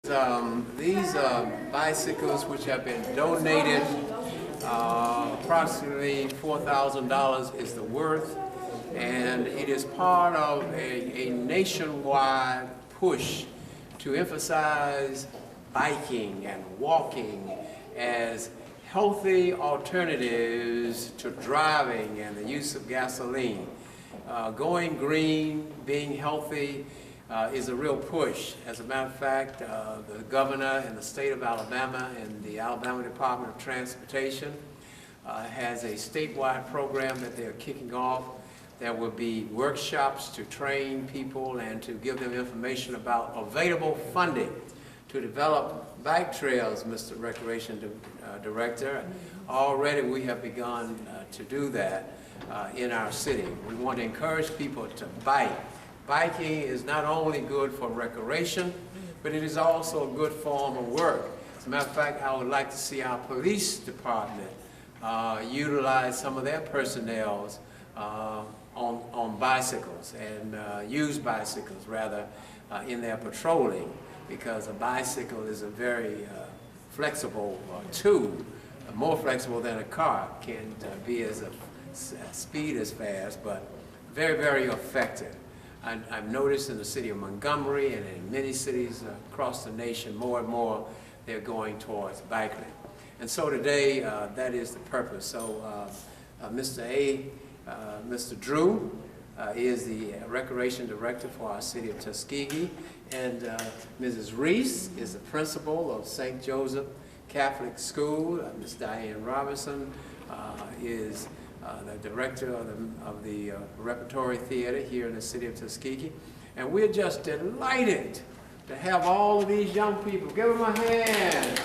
These bicycles, which have been donated, approximately $4,000 is the worth, and it is part of a nationwide push to emphasize biking and walking as healthy alternatives to driving and the use of gasoline. Going green, being healthy, is a real push. As a matter of fact, the governor in the state of Alabama and the Alabama Department of Transportation has a statewide program that they're kicking off. There will be workshops to train people and to give them information about available funding to develop bike trails, Mr. Recreation Director. Already we have begun to do that in our city. We want to encourage people to bike. Biking is not only good for recreation, but it is also a good form of work. As a matter of fact, I would like to see our police department utilize some of their personnel on bicycles and use bicycles rather in their patrolling, because a bicycle is a very flexible tool, more flexible than a car. Can't be as a speed as fast, but very, very effective. I've noticed in the city of Montgomery and in many cities across the nation, more and more they're going towards biking. And so today, that is the purpose. So Mr. Drew is the Recreation Director for our city of Tuskegee, and Mrs. Reese is the principal of St. Joseph Catholic School. Ms. Diane Robinson is the director of the Repertory Theater here in the city of Tuskegee. And we're just delighted to have all of these young people. Give them a hand.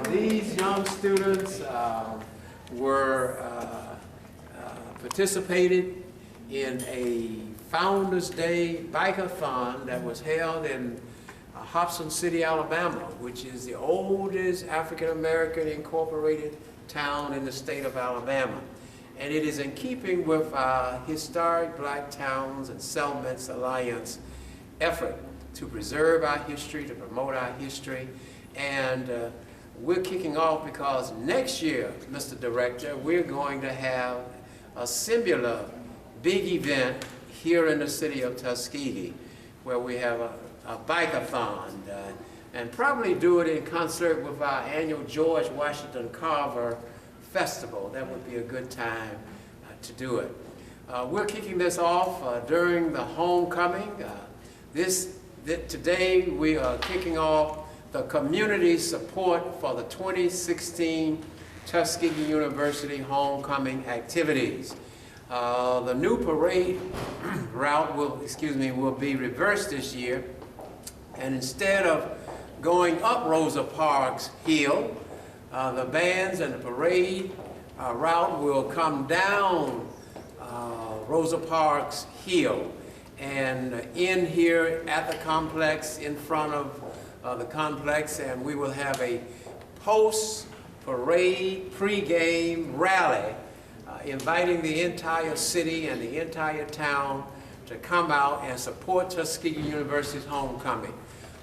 These young students participated in a Founders Day Bike-a-thon that was held in Hobson City, Alabama, which is the oldest African-American incorporated town in the state of Alabama. And it is in keeping with our Historic Black Towns and Settlements Alliance effort to preserve our history, to promote our history. And we're kicking off because next year, Mr. Director, we're going to have a similar big event here in the city of Tuskegee, where we have a bike-a-thon, and probably do it in concert with our annual George Washington Carver Festival. That would be a good time to do it. We're kicking this off during the homecoming. Today we are kicking off the community support for the 2016 Tuskegee University homecoming activities. The new parade route will be reversed this year, and instead of going up Rosa Parks Hill, the bands and the parade route will come down Rosa Parks Hill and end here at the complex, in front of the complex, and we will have a post-parade, pre-game rally inviting the entire city and the entire town to come out and support Tuskegee University's homecoming.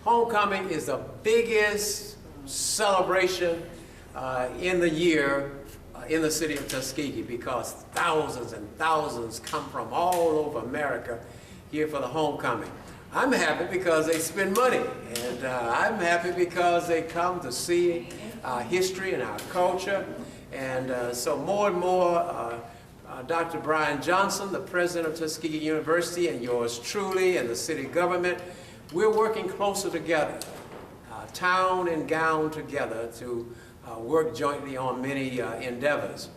Homecoming is the biggest celebration in the year in the city of Tuskegee, because thousands and thousands come from all over America here for the homecoming. I'm happy because they spend money, and I'm happy because they come to see our history and our culture. And so more and more, Dr. Brian Johnson, the president of Tuskegee University, and yours truly, and the city government, we're working closer together, town and gown together, to work jointly on many endeavors.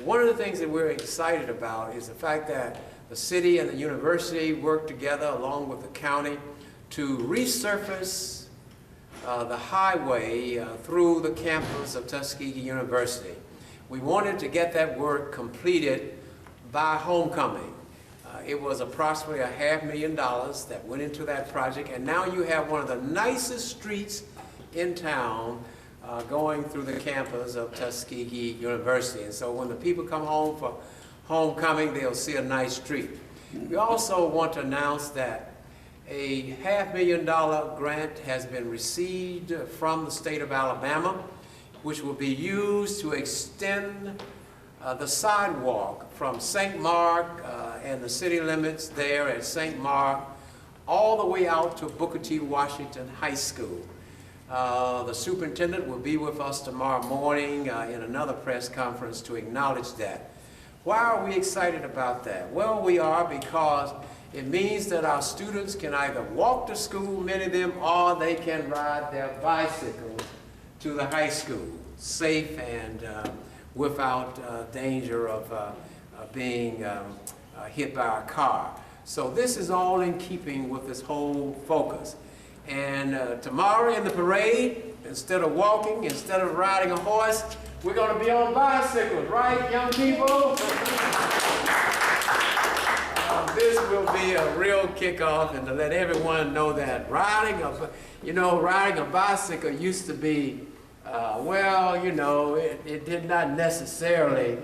One of the things that we're excited about is the fact that the city and the university work together along with the county to resurface the highway through the campus of Tuskegee University. We wanted to get that work completed by homecoming. It was approximately $500,000 that went into that project, and now you have one of the nicest streets in town going through the campus of Tuskegee University. And so when the people come home for homecoming, they'll see a nice street. We also want to announce that A $500,000 grant has been received from the state of Alabama, which will be used to extend the sidewalk from St. Mark and the city limits there at St. Mark all the way out to Booker T. Washington High School. The superintendent will be with us tomorrow morning in another press conference to acknowledge that. Why are we excited about that? Well, we are because it means that our students can either walk to school, many of them, or they can ride their bicycles to the high school, safe and without danger of being hit by a car. So this is all in keeping with this whole focus. And tomorrow in the parade, instead of walking, instead of riding a horse, we're going to be on bicycles, right, young people? This will be a real kickoff, and to let everyone know that riding a bicycle used to be, well, you know, it did not necessarily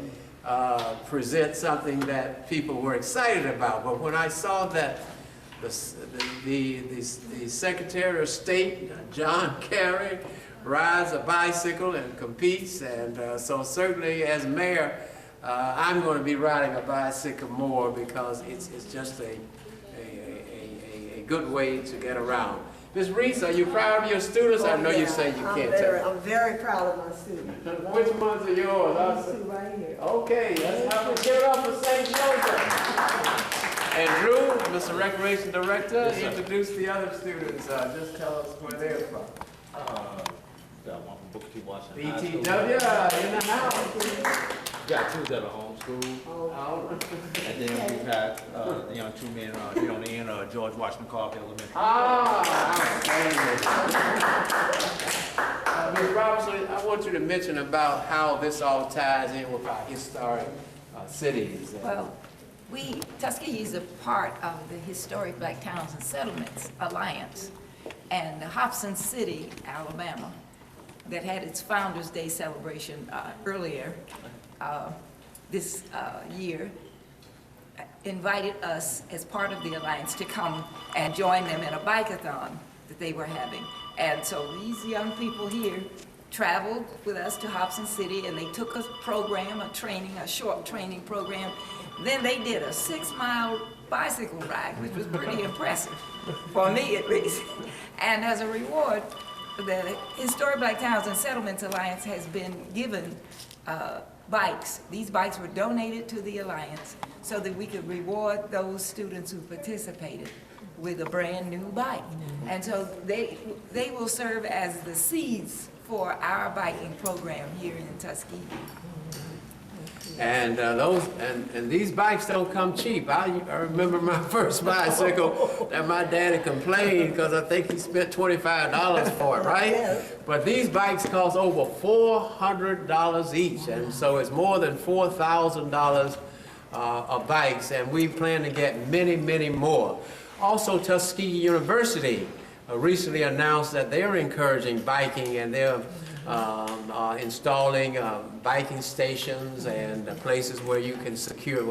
present something that people were excited about. But when I saw that the Secretary of State, John Kerry, rides a bicycle and competes, and so certainly as mayor, I'm going to be riding a bicycle more because it's just a good way to get around. Ms. Reese, are you proud of your students? I know you say you can't tell. I'm very proud of my students. Which ones are yours? These two right here. Okay, let's have a give it up for St. Joseph. And Drew, Mr. Recreation Director, introduce the other students. Just tell us where they're from. Got one from Booker T. Washington High School. BTW in the house. Got two that are homeschooled. Oh. And then we've had the young two men here on the end of George Washington Clark Elementary. Ms. Robinson, I want you to mention about how this all ties in with our historic cities. Well, Tuskegee is a part of the Historic Black Towns and Settlements Alliance, and Hobson City, Alabama, that had its Founders Day celebration earlier this year, invited us as part of the alliance to come and join them in a bike-a-thon that they were having. And so these young people here traveled with us to Hobson City, and they took a program, a short training program. Then they did a 6-mile bicycle ride, which was pretty impressive, for me at least. And as a reward, the Historic Black Towns and Settlements Alliance has been given bikes. These bikes were donated to the Alliance so that we could reward those students who participated with a brand new bike. And so they will serve as the seeds for our biking program here in Tuskegee. And these bikes don't come cheap. I remember my first bicycle that my daddy complained because I think he spent $25 for it, right? But these bikes cost over $400 each, and so it's more than $4,000 of bikes, and we plan to get many, many more. Also, Tuskegee University recently announced that they're encouraging biking, and they're installing biking stations and places where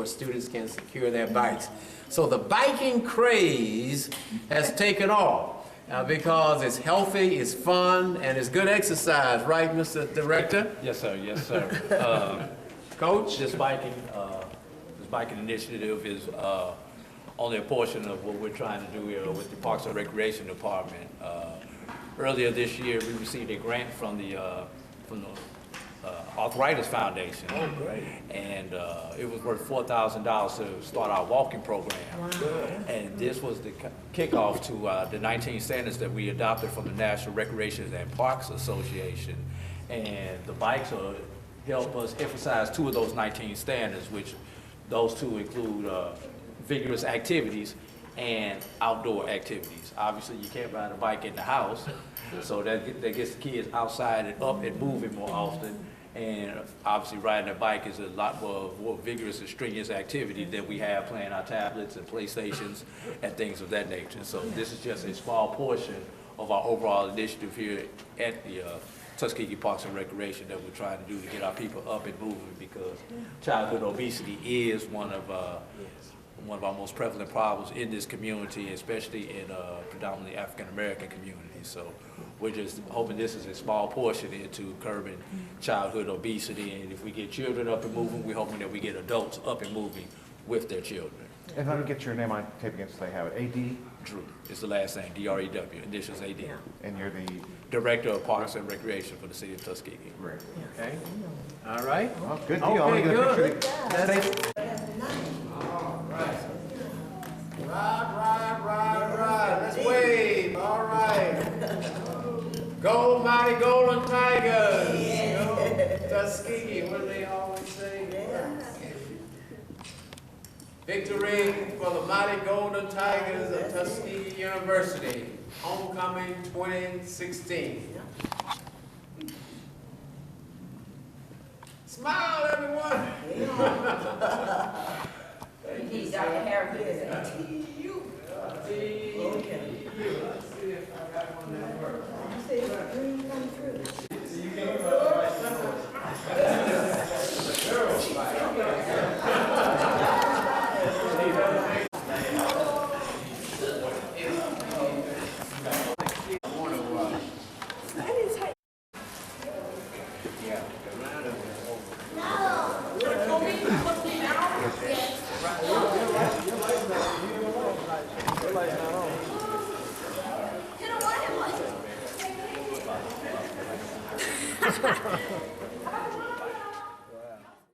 students can secure their bikes. So the biking craze has taken off because it's healthy, it's fun, and it's good exercise, right, Mr. Director? Yes, sir. Yes, sir. Coach? This biking initiative is only a portion of what we're trying to do here with the Parks and Recreation Department. Earlier this year, we received a grant from the Arthritis Foundation. Oh, great. And it was worth $4,000 to start our walking program. Wow. And this was the kickoff to the 19 standards that we adopted from the National Recreation and Parks Association. And the bikes will help us emphasize 2 of those 19 standards, which those 2 include vigorous activities and outdoor activities. Obviously, you can't ride a bike in the house, so that gets the kids outside and up and moving more often. And obviously, riding a bike is a lot more vigorous and strenuous activity than we have playing our tablets and PlayStations and things of that nature. So this is just a small portion of our overall initiative here at the Tuskegee Parks and Recreation that we're trying to do to get our people up and moving, because childhood obesity is one of one of our most prevalent problems in this community, especially in predominantly African-American communities. So we're just hoping this is a small portion into curbing childhood obesity. And if we get children up and moving, we're hoping that we get adults up and moving with their children. And let me get your name on tape again so they have it. A.D. Drew is the last name, D-R-E-W, initials A-D. And you're the... Director of Parks and Recreation for the city of Tuskegee. Great. Okay, all right. Well, good deal. I want to get a Okay, picture of the... That's Thank- All right. Right. Let's wave. All right. Go, mighty golden tigers. Go, Tuskegee. What do they always say? Victory for the mighty golden tigers of Tuskegee University. Homecoming 2016. Smile, everyone. He's Dr. Harrison. Okay. Let's see if I got one that works. You say it's green come through. You can